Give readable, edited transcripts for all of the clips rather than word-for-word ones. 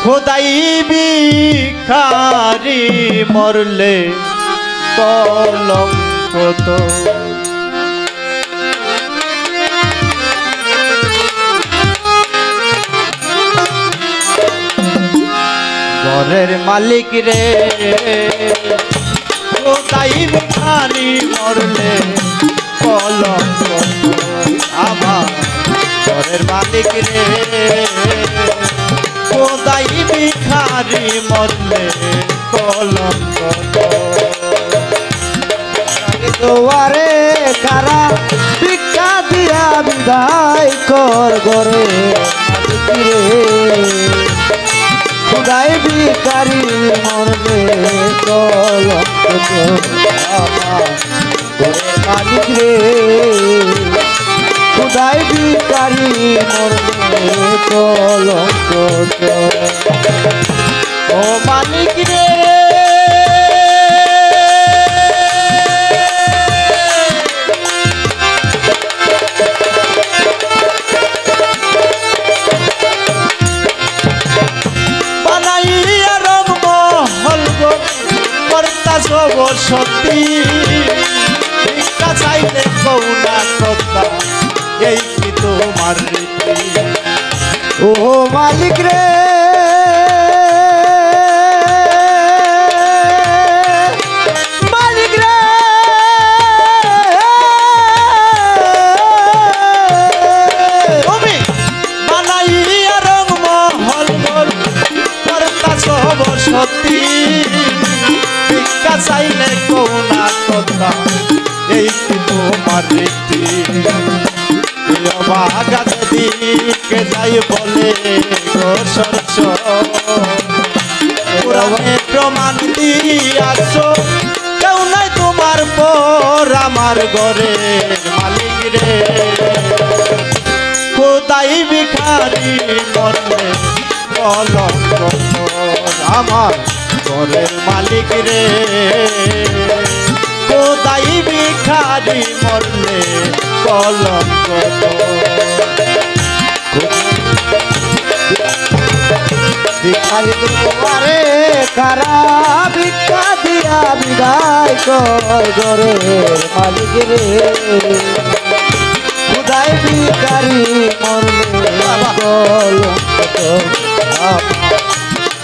খোদাই ভিখারি মরলে কলঙ্ক তো ঘরের মালিক রে খোদাই ভিখারি মরলে কলঙ্ক তো আমার ঘরের মালিক রে খোদাই ভিখারি মরলে কলঙ্ক তো দুয়ারে কারা ভিক্ষা দিয়া বিদায় কর গরে খোদাই ভিখারি মরলে কলঙ্ক তো আমার ঘরের মালিক রে খোদাই ভিখারি মরলে কলঙ্ক তো ও মালিক রে বানাইয়া রংমহল গো করতাছ বসতি ভিক্ষা চাইলে কৌনা কথা এই কি তোমার রীতি ও মালিক রে মালিক রে তুমি বানাইয়া রংমহল গো করতাছ বসতি ভিক্ষা চাইলে কৌনা কথা এই কি তোমার রীতি বাগা দিকে যাই বলে গোসরছ পুরাণে প্রমাণ দিয়াছ কেউ নাই তোমার পর আমার ঘরে মালিক রে খোদাই ভিখারি মরলে কলঙ্ক আমার ঘরের মালিক রে খোদাই ভিখারি মরলে কলঙ্ক ভিখারি দুয়ারে কারা ভিক্ষা দিয়া বিদায় কর ঘরের মালিক রে খোদাই ভিখারি মরলে কলঙ্ক তো আমার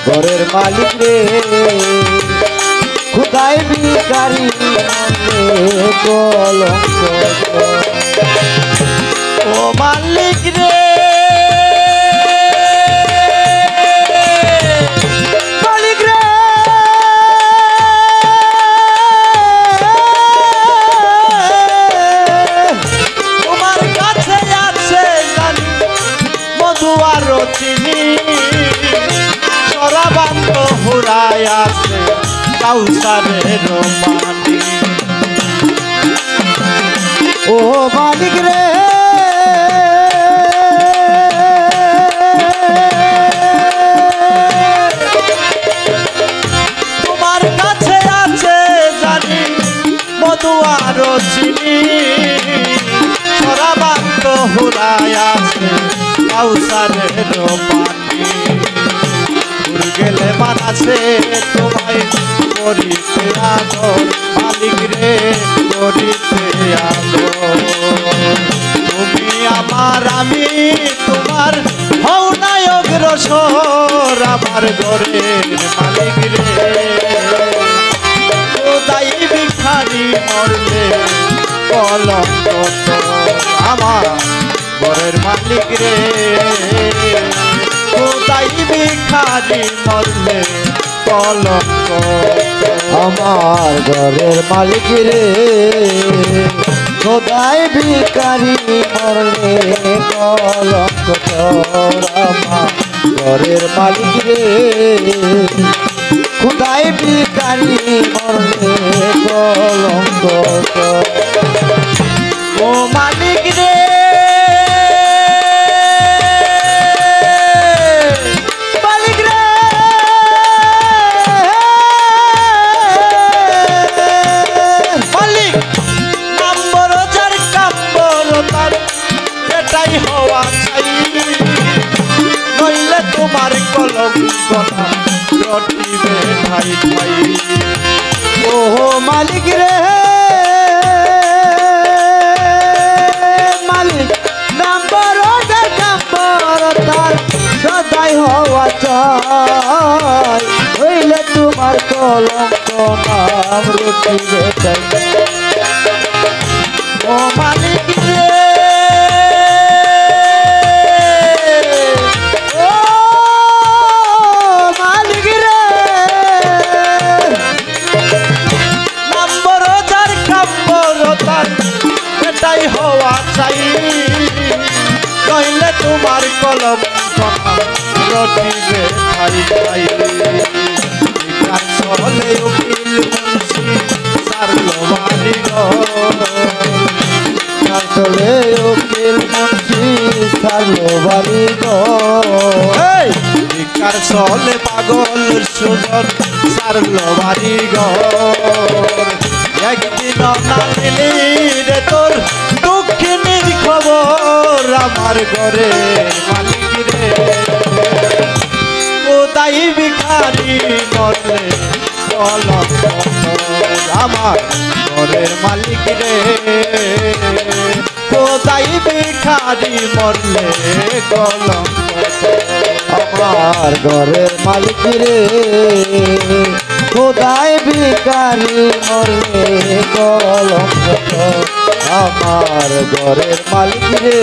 ঘরের মালিক রে খোদাই ভিখারি মরলে কলঙ্ক তো ও মালিক রে মালিক রে তোমার কাছে আছে জানি মধু আর চিনি সরাবান্ত হুরাই আছে কাউসারের পানি ও মালিক রে তোমার কাছে আছে জানি মধু আর চিনি সরাবান্ত হুরাই আছে কাউসারের পানি গেলে মানাছে তোমায় করিতে আদর মালিক রে করিতে আদর তুমি আমার আমি তোমার হও নাই অগ্রসর আমার ঘরের মালিক রে খোদাই ভিখারি মরলে কলঙ্ক তো আমার ঘরের মালিক রে খোদাই ভিখারি মরলে কলঙ্ক আমার ঘরের মালিক রে খোদাই ভিখারি মরলে কলঙ্ক তো আমার ঘরের মালিক রে খোদাই ভিখারি মরলে কলঙ্ক তো ও মালিক রে মালিক রে মালিক নাম্বর যার কাম্বর তার এটাই হওয়া চাই নইলে তো তোমার কলঙ্ক নাম রটিবে ঠাই ঠাই ও মালিক রে মালিক নাম্বার তার সদাই হওয়া চাই হইলে তোমার কলঙ্ক নাম রটিবে ঠাই ও মালিক রে ও মালিক রে নম্বর যার কাম্বর তার এটাই হওয়া চাই নইলে তোমার কলম রটিবে ঠাই ঠাই গান চলে উকিল মুন্সি সারলো বাড়ি আসলে উকিল মুন্সি সারলো বাড়ি ভিকার চলে পাগল সুজন সারলো বাড়ি একদিন নালিলি রে তোর দক্ষিণীর খবর আমার ঘরে মালিক রে কোথায় ভিখারি মরলে কলঙ্ক আমার ঘরের মালিক রে কোথায় ভিখারি মরলে কলঙ্ক আমার ঘরের মালিক রে খোদাই ভিখারি মরলে কলঙ্ক আমার ঘরের মালিক রে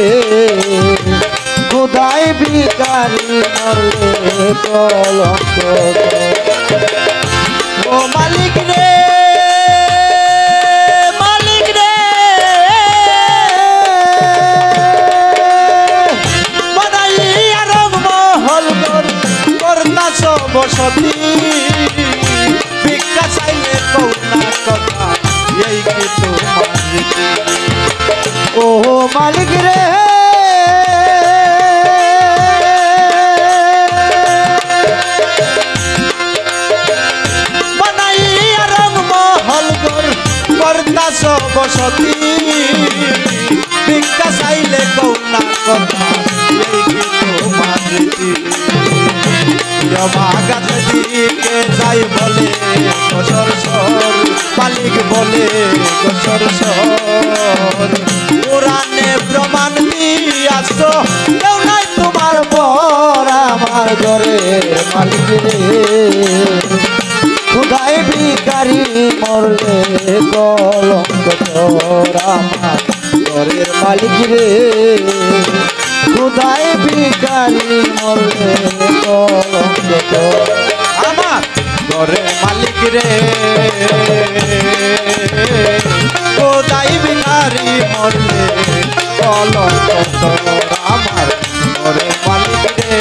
খোদাই ভিখারি মরলে কলঙ্ক ও মালিক রে মালিক রে বানাইয়া রংমহল করতাছ বসতি ভিক্ষা চাইলে কৌনা কথা এই কি তোমার রীতি ও মালিক রে বানাইয়া রংমহল করতাছ বসতি ভিক্ষা চাইলে কৌনা কথা এই কি তোমার রীতি বাগান দিকে যাই বলে গোসর সর মালিক বলে গোসর সর পুরাণে প্রমাণ দিয়াছ কেউ নাই তোমার পর আমার ঘরের মালিক রে খুদাই ভিখারি মরলে কলঙ্ক তোর আমার ঘরের মালিক রে খুদাই ভিখারি মরলে কলঙ্ক তোর আমার ঘরের মালিক রে কোদাই ভিখারি মরলে কলঙ্ক তোর আমার ঘরের মালিক রে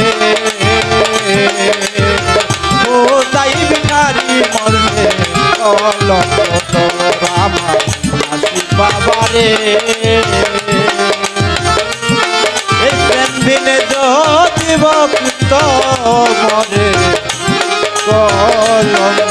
কোদাই ভিখারি মরলে কলঙ্ক তোর আমার হাসি বাবা রে এই প্রেম বিনে যদি ভক্ত মরে কলঙ্ক